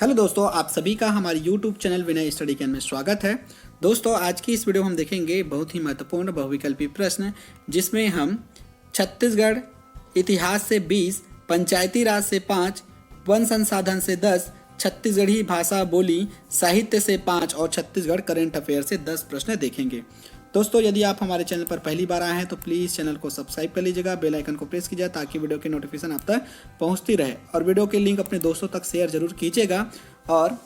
Hello दोस्तों, आप सभी का हमारे YouTube चैनल विनय स्टडी कैम्प में स्वागत है। दोस्तों, आज की इस वीडियो में हम देखेंगे बहुत ही महत्वपूर्ण बहुविकल्पी प्रश्न, जिसमें हम छत्तीसगढ़ इतिहास से 20, पंचायती राज से 5, वन संसाधन से 10, छत्तीसगढ़ी भाषा बोली साहित्य से 5 और छत्तीसगढ़ करंट अफेयर से 10 प्रश्न देखेंगे। दोस्तों, यदि आप हमारे चैनल पर पहली बार आए हैं तो प्लीज़ चैनल को सब्सक्राइब कर लीजिएगा, बेल आइकन को प्रेस कीजिए ताकि वीडियो की नोटिफिकेशन आप तक पहुंचती रहे, और वीडियो के लिंक अपने दोस्तों तक शेयर जरूर कीजिएगा और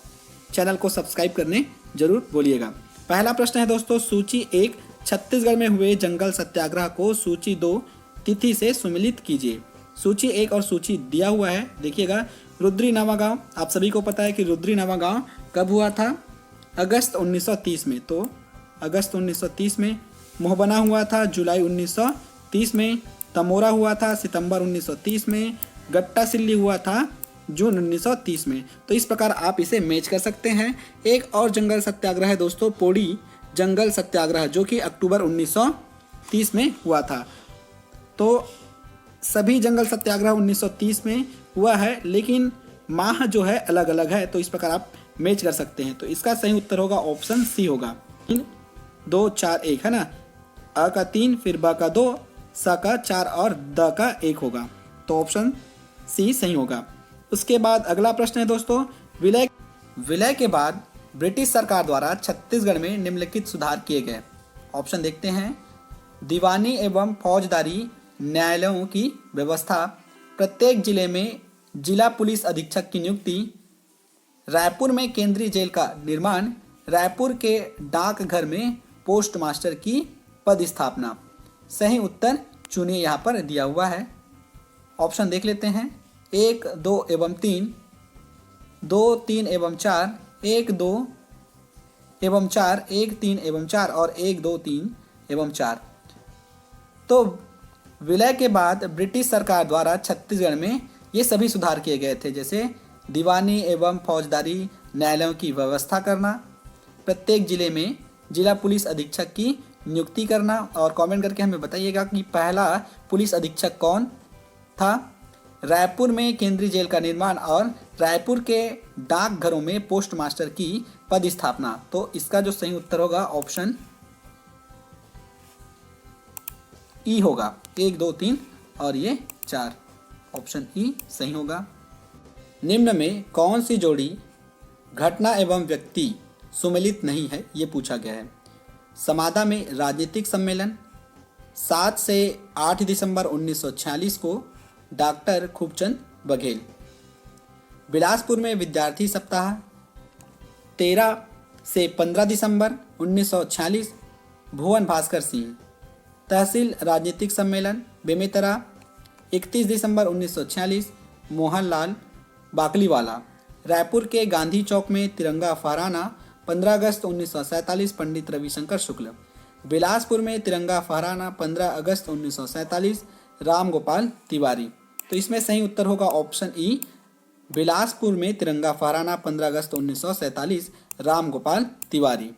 चैनल को सब्सक्राइब करने जरूर बोलिएगा। पहला प्रश्न है दोस्तों, सूची 1 छत्तीसगढ़ में हुए जंगल सत्याग्रह को सूची 2 तिथि से सुमिलित कीजिए। सूची 1 और सूची दिया हुआ है, देखिएगा। रुद्री नवागांव, आप सभी को पता है कि रुद्री नवागांव कब हुआ था? अगस्त 1930 में। तो अगस्त 1930 में। मोहबना हुआ था जुलाई 1930 में। तमोरा हुआ था सितंबर 1930 में। गट्टा सिल्ली हुआ था जून 1930 में। तो इस प्रकार आप इसे मैच कर सकते हैं। एक और जंगल सत्याग्रह है दोस्तों, पोड़ी जंगल सत्याग्रह, जो कि अक्टूबर 1930 में हुआ था। तो सभी जंगल सत्याग्रह 1930 में हुआ है, लेकिन माह जो है अलग अलग है, तो इस प्रकार आप मैच कर सकते हैं। तो इसका सही उत्तर होगा ऑप्शन सी होगा। 3, 2, 4, 1 है ना। अ का 3, फिर ब का 2, स का 4 और द का 1 होगा। तो ऑप्शन सी सही होगा। उसके बाद अगला प्रश्न है दोस्तों, विलय के बाद ब्रिटिश सरकार द्वारा छत्तीसगढ़ में निम्नलिखित सुधार किए गए। ऑप्शन देखते हैं। दीवानी एवं फौजदारी न्यायालयों की व्यवस्था, प्रत्येक जिले में जिला पुलिस अधीक्षक की नियुक्ति, रायपुर में केंद्रीय जेल का निर्माण, रायपुर के डाकघर में पोस्ट मास्टर की पद स्थापना। सही उत्तर चुनिए, यहाँ पर दिया हुआ है। ऑप्शन देख लेते हैं। 1, 2 एवं 3, 2, 3 एवं 4, 1, 2 एवं 4, 1, 3 एवं 4 और 1, 2, 3 एवं 4। तो विलय के बाद ब्रिटिश सरकार द्वारा छत्तीसगढ़ में ये सभी सुधार किए गए थे, जैसे दीवानी एवं फौजदारी न्यायालयों की व्यवस्था करना, प्रत्येक जिले में जिला पुलिस अधीक्षक की नियुक्ति करना, और कमेंट करके हमें बताइएगा कि पहला पुलिस अधीक्षक कौन था, रायपुर में केंद्रीय जेल का निर्माण और रायपुर के डाकघरों में पोस्ट मास्टर की पद स्थापना। तो इसका जो सही उत्तर होगा ऑप्शन ई होगा। 1, 2, 3 और ये 4, ऑप्शन ई सही होगा। निम्न में कौन सी जोड़ी घटना एवं व्यक्ति सुमेलित नहीं है, ये पूछा गया है। समादा में राजनीतिक सम्मेलन, 7 से 8 दिसंबर 1946 को डॉक्टर खूबचंद बघेल। बिलासपुर में विद्यार्थी सप्ताह, 13 से 15 दिसंबर 1946 भुवन भास्कर सिंह। तहसील राजनीतिक सम्मेलन बेमेतरा, 31 दिसंबर 1946 मोहनलाल बाकलीवाला। रायपुर के गांधी चौक में तिरंगा फहराना, 15 अगस्त 1947 पंडित रविशंकर शुक्ल। बिलासपुर में तिरंगा फहराना 15 अगस्त 1947 राम गोपाल तिवारी। तो इसमें सही उत्तर होगा ऑप्शन ई, बिलासपुर में तिरंगा फहराना 15 अगस्त 1947 राम गोपाल तिवारी।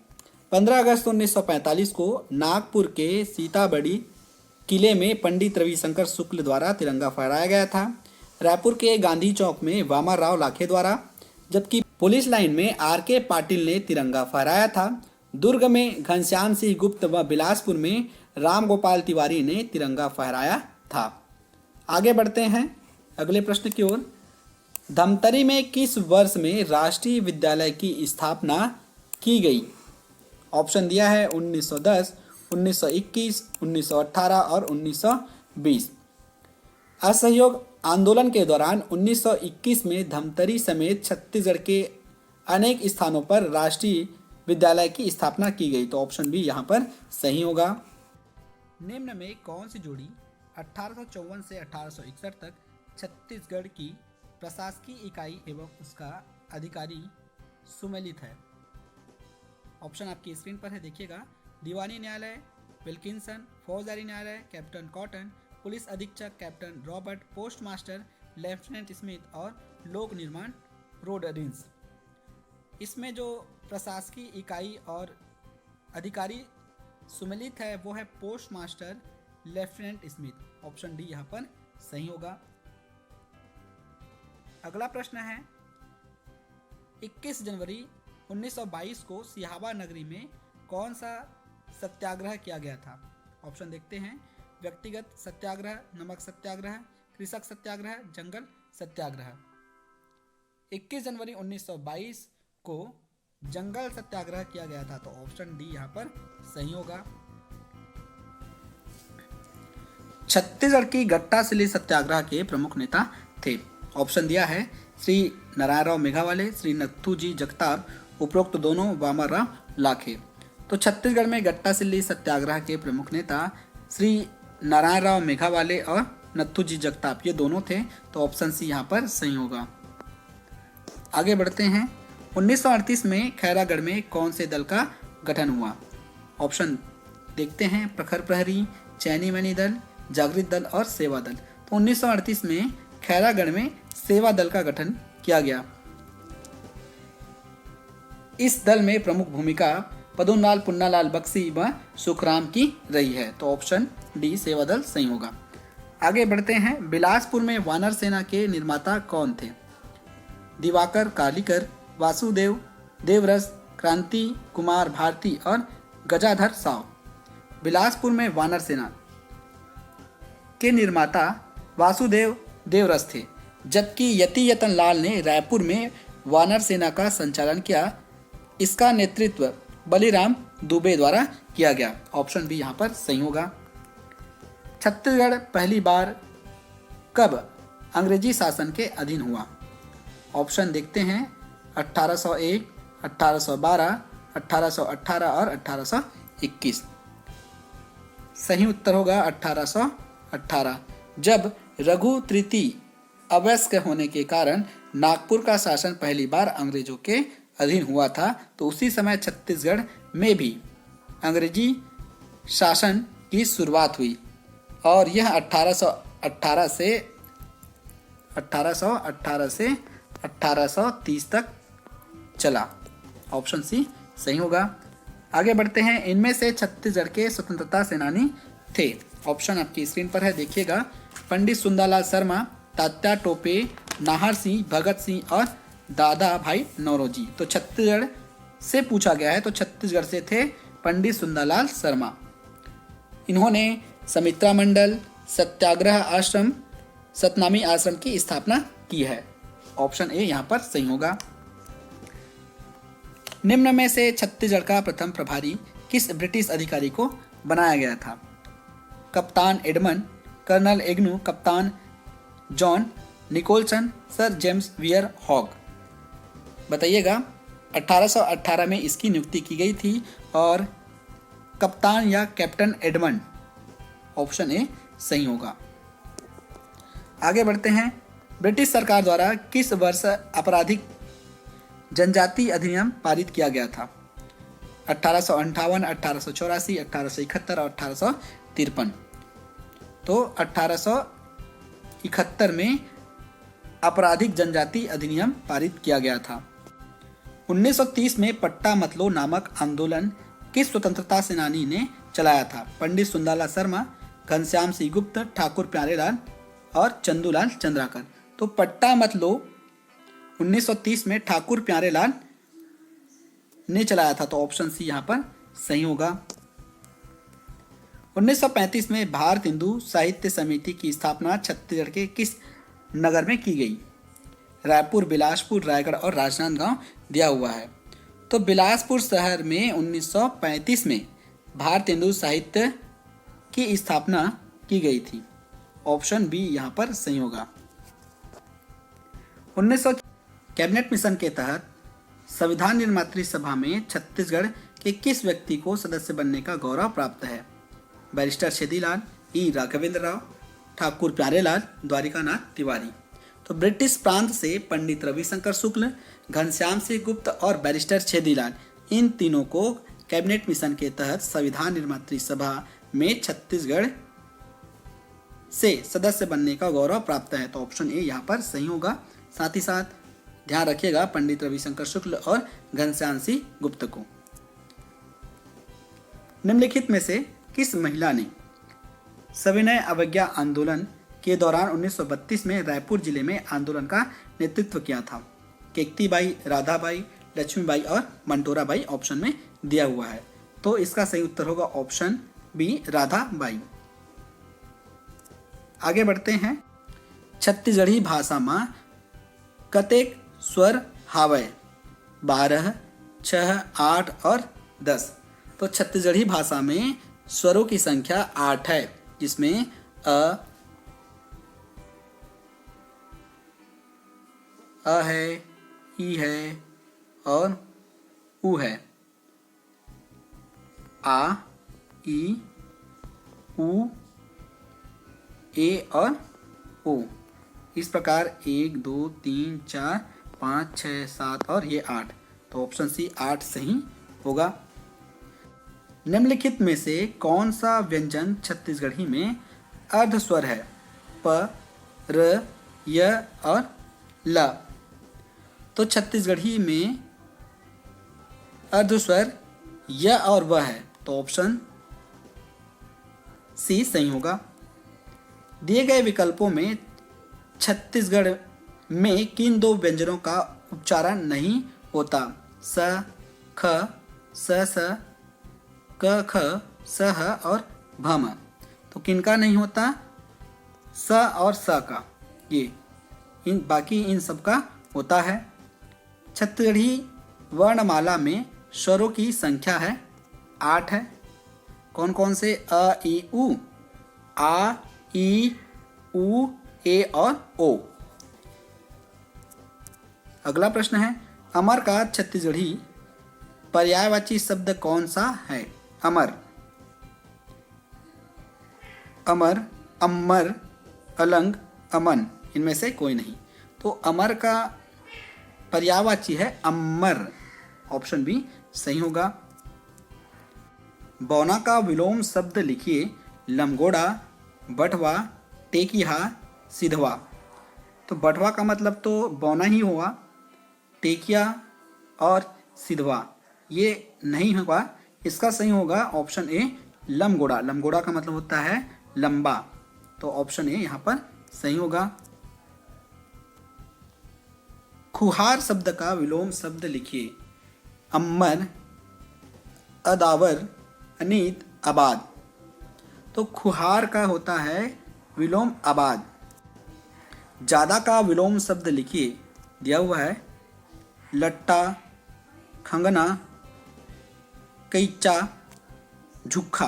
15 अगस्त 1945 को नागपुर के सीताबड़ी किले में पंडित रविशंकर शुक्ल द्वारा तिरंगा फहराया गया था। रायपुर के गांधी चौक में वामन राव लाखे द्वारा, जबकि पुलिस लाइन में आर.के. पाटिल ने तिरंगा फहराया था। दुर्ग में घनश्याम सिंह गुप्त व बिलासपुर में रामगोपाल तिवारी ने तिरंगा फहराया था। आगे बढ़ते हैं अगले प्रश्न की ओर। धमतरी में किस वर्ष में राष्ट्रीय विद्यालय की स्थापना की गई? ऑप्शन दिया है 1910, 1921, 1918 और 1920। असहयोग आंदोलन के दौरान 1921 में धमतरी समेत छत्तीसगढ़ के अनेक स्थानों पर राष्ट्रीय विद्यालय की स्थापना की गई। तो ऑप्शन बी यहाँ पर सही होगा। निम्न में कौन सी जोड़ी 1854 से 1861 तक छत्तीसगढ़ की प्रशासकीय इकाई एवं उसका अधिकारी सुमेलित है? ऑप्शन आपकी स्क्रीन पर है, देखिएगा। दीवानी न्यायालय विल्किंसन, फौजदारी न्यायालय कैप्टन कॉटन, पुलिस अधीक्षक captain Robert, post master lieutenant Smith और लोक निर्माण रोडरिंस। इसमें जो प्रशासकीय इकाई और अधिकारी सुमेलित है वो है post master lieutenant Smith. Option D यहाँ पर सही होगा। अगला प्रश्न है, 21 जनवरी 1922 को सिहावा नगरी में कौन सा सत्याग्रह किया गया था? ऑप्शन देखते हैं। व्यक्तिगत सत्याग्रह, नमक सत्याग्रह, कृषक सत्याग्रह, जंगल सत्याग्रह। 21 जनवरी 1922 को जंगल सत्याग्रह किया गया था, तो ऑप्शन डी यहाँ पर सही होगा। छत्तीसगढ़ की गट्टासिली सत्याग्रह के प्रमुख नेता थे। ऑप्शन दिया है श्री नारायणराव मेघावाले, श्री नथुजी जगताप, उपरोक्त दोनों वामनराव लाखे। तो छत्तीसगढ़ में गट्टासिली सत्याग्रह के प्रमुख नेता श्री नारायणराव मेघावाले और नथुजी जगताप, ये दोनों थे, तो ऑप्शन सी यहाँ पर सही होगा। आगे बढ़ते हैं। 1938 में खैरागढ़ में कौन से दल का गठन हुआ? ऑप्शन देखते हैं। प्रखर प्रहरी, चैनी मैनी दल, जागृत दल और सेवा दल। तो 1938 में खैरागढ़ में सेवा दल का गठन किया गया। इस दल में प्रमुख भूमिका पदुमलाल पुन्नालाल बख्शी व सुखराम की रही है, तो ऑप्शन डी सेवा दल सही होगा। आगे बढ़ते हैं। बिलासपुर में वानर सेना के निर्माता कौन थे? दिवाकर कालीकर, वासुदेव देवरस, क्रांति कुमार भारती और गजाधर साव। बिलासपुर में वानर सेना के निर्माता वासुदेव देवरस थे, जबकि यति यतन लाल ने रायपुर में वानर सेना का संचालन किया। इसका नेतृत्व बलिराम दुबे द्वारा किया गया। ऑप्शन बी यहाँ पर सही होगा। छत्तीसगढ़ पहली बार कब अंग्रेजी शासन के अधीन हुआ? ऑप्शन देखते हैं। 1801, 1812, 1818 और 1821। सही उत्तर होगा 1818। जब रघु तृतीय अवयस्क होने के कारण नागपुर का शासन पहली बार अंग्रेजों के अधीन हुआ था, तो उसी समय छत्तीसगढ़ में भी अंग्रेजी शासन की शुरुआत हुई और यह 1818 से 1830 तक चला। ऑप्शन सी सही होगा। आगे बढ़ते हैं। इनमें से छत्तीसगढ़ के स्वतंत्रता सेनानी थे। ऑप्शन आपकी स्क्रीन पर है, देखिएगा। पंडित सुंदरलाल शर्मा, तात्या टोपे, नाहर सिंह, भगत सिंह और दादा भाई नौरोजी। तो छत्तीसगढ़ से पूछा गया है, तो छत्तीसगढ़ से थे पंडित सुंदरलाल शर्मा। इन्होंने समित्रा मंडल, सत्याग्रह आश्रम, सतनामी आश्रम की स्थापना की है। ऑप्शन ए यहाँ पर सही होगा। निम्न में से छत्तीसगढ़ का प्रथम प्रभारी किस ब्रिटिश अधिकारी को बनाया गया था? कप्तान एडमंड, कर्नल एग्नू, कप्तान John Nicholson, sir James Weir Hogg. बताइएगा। 1818 में इसकी नियुक्ति की गई थी और कप्तान या कैप्टन एडमंड। ऑप्शन ए सही होगा। आगे बढ़ते हैं। ब्रिटिश सरकार द्वारा किस वर्ष आपराधिक जनजाति अधिनियम पारित किया गया था? 1858, 1884, 1871 और 1853। तो 1871 में आपराधिक जनजाति अधिनियम पारित किया गया था। 1930 में पट्टा मत लो नामक आंदोलन किस स्वतंत्रता सेनानी ने चलाया था? पंडित सुंदरलाल शर्मा, घनश्याम सिंह गुप्त, ठाकुर प्यारेलाल और चंदूलाल चंद्राकर। तो पट्टा मत लो 1930 में ठाकुर प्यारेलाल ने चलाया था, तो ऑप्शन सी यहाँ पर सही होगा। 1935 में भारत हिंदू साहित्य समिति की स्थापना छत्तीसगढ़ के किस नगर में की गई? रायपुर, बिलासपुर, रायगढ़ और राजनांदगांव दिया हुआ है। तो बिलासपुर शहर में 1935 में भारत हिंदू साहित्य की स्थापना की गई थी। ऑप्शन बी यहाँ पर सही होगा। 1900 कैबिनेट मिशन के तहत संविधान निर्मात्री सभा में छत्तीसगढ़ के किस व्यक्ति को सदस्य बनने का गौरव प्राप्त है? बैरिस्टर छेदीलाल, ई राघवेंद्र राव, ठाकुर प्यारेलाल, द्वारिकानाथ तिवारी। तो ब्रिटिश प्रांत से पंडित रविशंकर शुक्ल, घनश्याम सिंह गुप्त और बैरिस्टर छेदीलाल, इन तीनों को कैबिनेट मिशन के तहत संविधान निर्मात्री सभा में छत्तीसगढ़ से सदस्य बनने का गौरव प्राप्त है। तो ऑप्शन ए यहाँ पर सही होगा। साथ ही साथ ध्यान रखिएगा पंडित रविशंकर शुक्ल और घनश्याम सिंह गुप्त को। निम्नलिखित में से किस महिला ने सविनय अवज्ञा आंदोलन के दौरान 1932 में रायपुर जिले में आंदोलन का नेतृत्व किया था? केकतीबाई, राधाबाई, लक्ष्मीबाई और मंटोराबाई ऑप्शन में दिया हुआ है। तो इसका सही उत्तर होगा ऑप्शन बी, राधाबाई। आगे बढ़ते हैं। छत्तीसगढ़ी भाषा में कतेक स्वर हावय? 12, 6, 8 और 10। तो छत्तीसगढ़ी भाषा में स्वरों की संख्या 8 है, जिसमें अ है, ई है और उ है। आ, ई, उ, ए और ओ। इस प्रकार 1, 2, 3, 4, 5, 6, 7 और ये 8। तो ऑप्शन सी 8 सही होगा। निम्नलिखित में से कौन सा व्यंजन छत्तीसगढ़ी में अर्ध स्वर है? प, र, य और ल। तो छत्तीसगढ़ी में अर्ध स्वर य और व है। तो ऑप्शन सी सही होगा। दिए गए विकल्पों में छत्तीसगढ़ में किन दो व्यंजनों का उच्चारण नहीं होता? स, ख, स, क, ख, स, ह और भम। तो किनका नहीं होता? स और स का। ये बाकी इन सब का होता है। छत्तीसगढ़ी वर्णमाला में स्वरों की संख्या है 8 है। कौन कौन से? अ, ई, उ, आ, ई, उ, ए और ओ। अगला प्रश्न है, अमर का छत्तीसगढ़ी पर्यायवाची शब्द कौन सा है? अमर, अमर, अमर, अलंग, अमन। इनमें से कोई नहीं। तो अमर का पर्यायवाची है अमर। ऑप्शन बी सही होगा। बौना का विलोम शब्द लिखिए। लमगोड़ा, बटवा, टेकिहा, सिधवा। तो बटवा का मतलब तो बौना ही हुआ। टेकिया और सिधवा ये नहीं होगा। इसका सही होगा ऑप्शन ए, लमगोड़ा। लमगोड़ा का मतलब होता है लंबा। तो ऑप्शन ए यहाँ पर सही होगा। खुहार शब्द का विलोम शब्द लिखिए। अम्मर, अदावर, अनीत, आबाद। तो खुहार का होता है विलोम आबाद। ज्यादा का विलोम शब्द लिखिए। दिया हुआ है लट्टा, खंगना, कैचा, झुक्खा।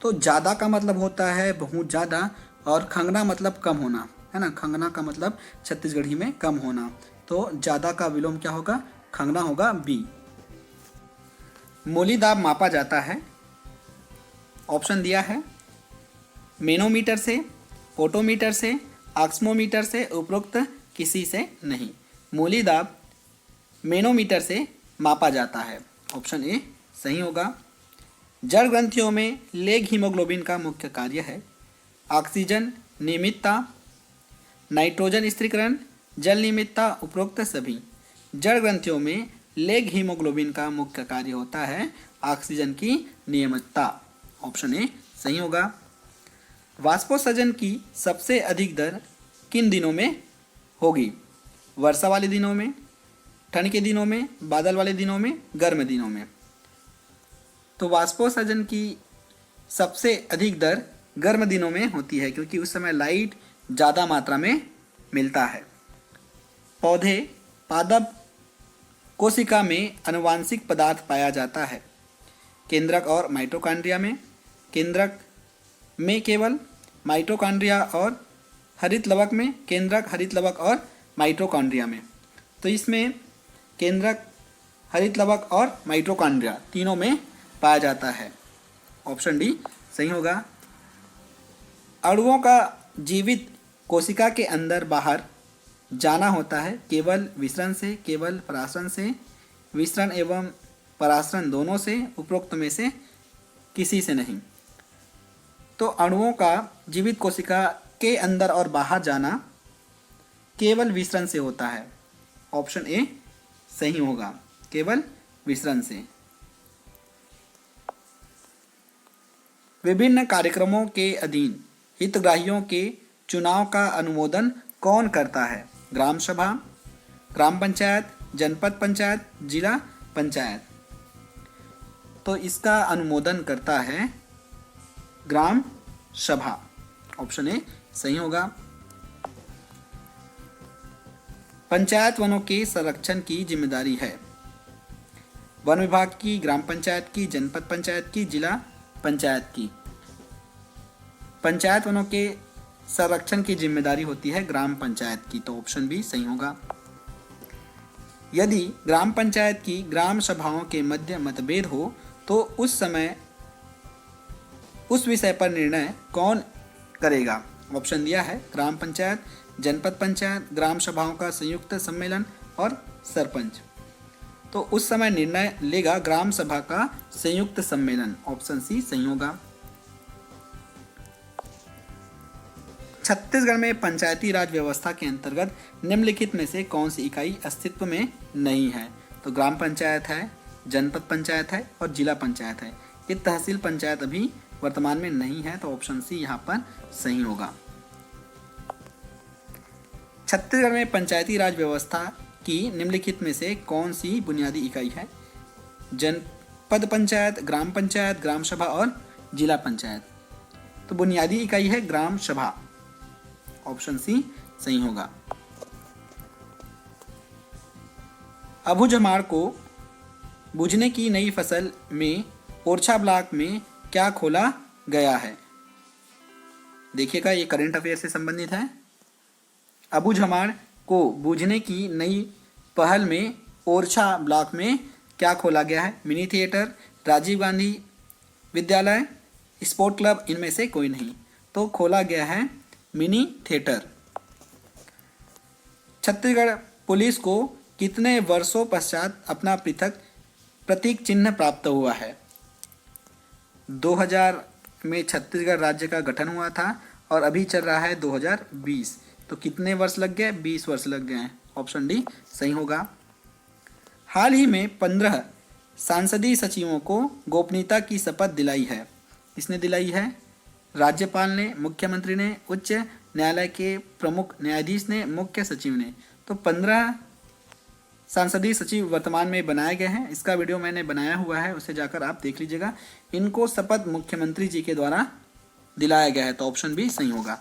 तो ज़्यादा का मतलब होता है बहुत ज़्यादा और खंगना मतलब कम होना है ना। खंगना का मतलब छत्तीसगढ़ी में कम होना। तो ज़्यादा का विलोम क्या होगा? खंगना होगा बी। मूली दाब मापा जाता है। ऑप्शन दिया है मैनोमीटर से, पोटोमीटर से, ऑक्समोमीटर से, उपरोक्त किसी से नहीं। मूली दाब मैनोमीटर से मापा जाता है। ऑप्शन ए सही होगा। जड़ ग्रंथियों में लेग हीमोग्लोबिन का मुख्य कार्य है। ऑक्सीजन नियमितता, नाइट्रोजन स्थिरीकरण, जल नियमितता, उपरोक्त सभी। जड़ ग्रंथियों में लेग हीमोग्लोबिन का मुख्य कार्य होता है ऑक्सीजन की नियमितता। ऑप्शन ए सही होगा। वाष्पोत्सर्जन की सबसे अधिक दर किन दिनों में होगी? वर्षा वाले दिनों में, ठंड के दिनों में, बादल वाले दिनों में, गर्म दिनों में। तो वाष्पोत्सर्जन की सबसे अधिक दर गर्म दिनों में होती है, क्योंकि उस समय लाइट ज़्यादा मात्रा में मिलता है। पौधे पादप कोशिका में आनुवांशिक पदार्थ पाया जाता है। केंद्रक और माइटोकॉन्ड्रिया में। केंद्रक में केवल माइटोकॉन्ड्रिया और हरित लवक में। केंद्रक, हरित लवक और माइटोकॉन्ड्रिया में। तो इसमें केंद्रक, हरित लवक और माइटोकॉन्ड्रिया तीनों में पाया जाता है। ऑप्शन डी सही होगा। अणुओं का जीवित कोशिका के अंदर बाहर जाना होता है केवल विसरण से, केवल परासरण से, विसरण एवं परासरण दोनों से, उपरोक्त में से किसी से नहीं। तो अणुओं का जीवित कोशिका के अंदर और बाहर जाना केवल विसरण से होता है। ऑप्शन ए सही होगा, केवल विसरण से। विभिन्न कार्यक्रमों के अधीन हितग्राहियों के चुनाव का अनुमोदन कौन करता है? ग्राम सभा, ग्राम पंचायत, जनपद पंचायत, जिला पंचायत। तो इसका अनुमोदन करता है ग्राम सभा। ऑप्शन ए सही होगा। पंचायत वनों के संरक्षण की जिम्मेदारी है वन विभाग की, ग्राम पंचायत की, जनपद पंचायत की, जिला पंचायत की। पंचायत वनों के संरक्षण की जिम्मेदारी होती है ग्राम पंचायत की, तो ऑप्शन बी सही होगा। यदि ग्राम पंचायत की ग्राम सभाओं के मध्य मतभेद हो तो उस समय उस विषय पर निर्णय कौन करेगा? ऑप्शन दिया है ग्राम पंचायत, जनपद पंचायत, ग्राम सभाओं का संयुक्त सम्मेलन और सरपंच। तो उस समय निर्णय लेगा ग्राम सभा का संयुक्त सम्मेलन। ऑप्शन सी सही होगा। छत्तीसगढ़ में पंचायती राज व्यवस्था के अंतर्गत निम्नलिखित में से कौन सी इकाई अस्तित्व में नहीं है? तो ग्राम पंचायत है, जनपद पंचायत है और जिला पंचायत है। ये तहसील पंचायत अभी वर्तमान में नहीं है, तो ऑप्शन सी यहाँ पर सही होगा। छत्तीसगढ़ में पंचायती राज व्यवस्था की निम्नलिखित में से कौन सी बुनियादी इकाई है? जनपद पंचायत, ग्राम पंचायत, ग्राम सभा और जिला पंचायत। तो बुनियादी इकाई है ग्राम सभा। ऑप्शन सी सही होगा। अबूझमाड़ को बूझने की नई फसल में ओरछा ब्लॉक में क्या खोला गया है? देखिएगा, ये करंट अफेयर से संबंधित है। अबूझमाड़ को बूझने की नई पहल में ओरछा ब्लॉक में क्या खोला गया है? मिनी थिएटर, राजीव गांधी विद्यालय, स्पोर्ट क्लब, इनमें से कोई नहीं। तो खोला गया है मिनी थिएटर। छत्तीसगढ़ पुलिस को कितने वर्षों पश्चात अपना पृथक प्रतीक चिन्ह प्राप्त हुआ है? 2000 में छत्तीसगढ़ राज्य का गठन हुआ था और अभी चल रहा है 2020। तो कितने वर्ष लग गए? 20 वर्ष लग गए हैं। ऑप्शन डी सही होगा। हाल ही में 15 सांसदीय सचिवों को गोपनीयता की शपथ दिलाई है। किसने दिलाई है? राज्यपाल ने, मुख्यमंत्री ने, उच्च न्यायालय के प्रमुख न्यायाधीश ने, मुख्य सचिव ने। तो 15 सांसदीय सचिव वर्तमान में बनाए गए हैं। इसका वीडियो मैंने बनाया हुआ है, उसे जाकर आप देख लीजिएगा। इनको शपथ मुख्यमंत्री जी के द्वारा दिलाया गया है, तो ऑप्शन बी सही होगा।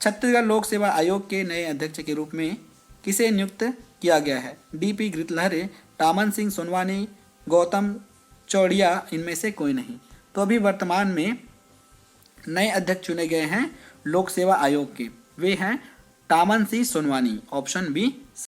छत्तीसगढ़ लोक सेवा आयोग के नए अध्यक्ष के रूप में किसे नियुक्त किया गया है? डीपी गृतलहरे, टामन सिंह सोनवानी, गौतम चौड़िया, इनमें से कोई नहीं। तो अभी वर्तमान में नए अध्यक्ष चुने गए हैं लोक सेवा आयोग के, वे हैं टामन सिंह सोनवानी। Option B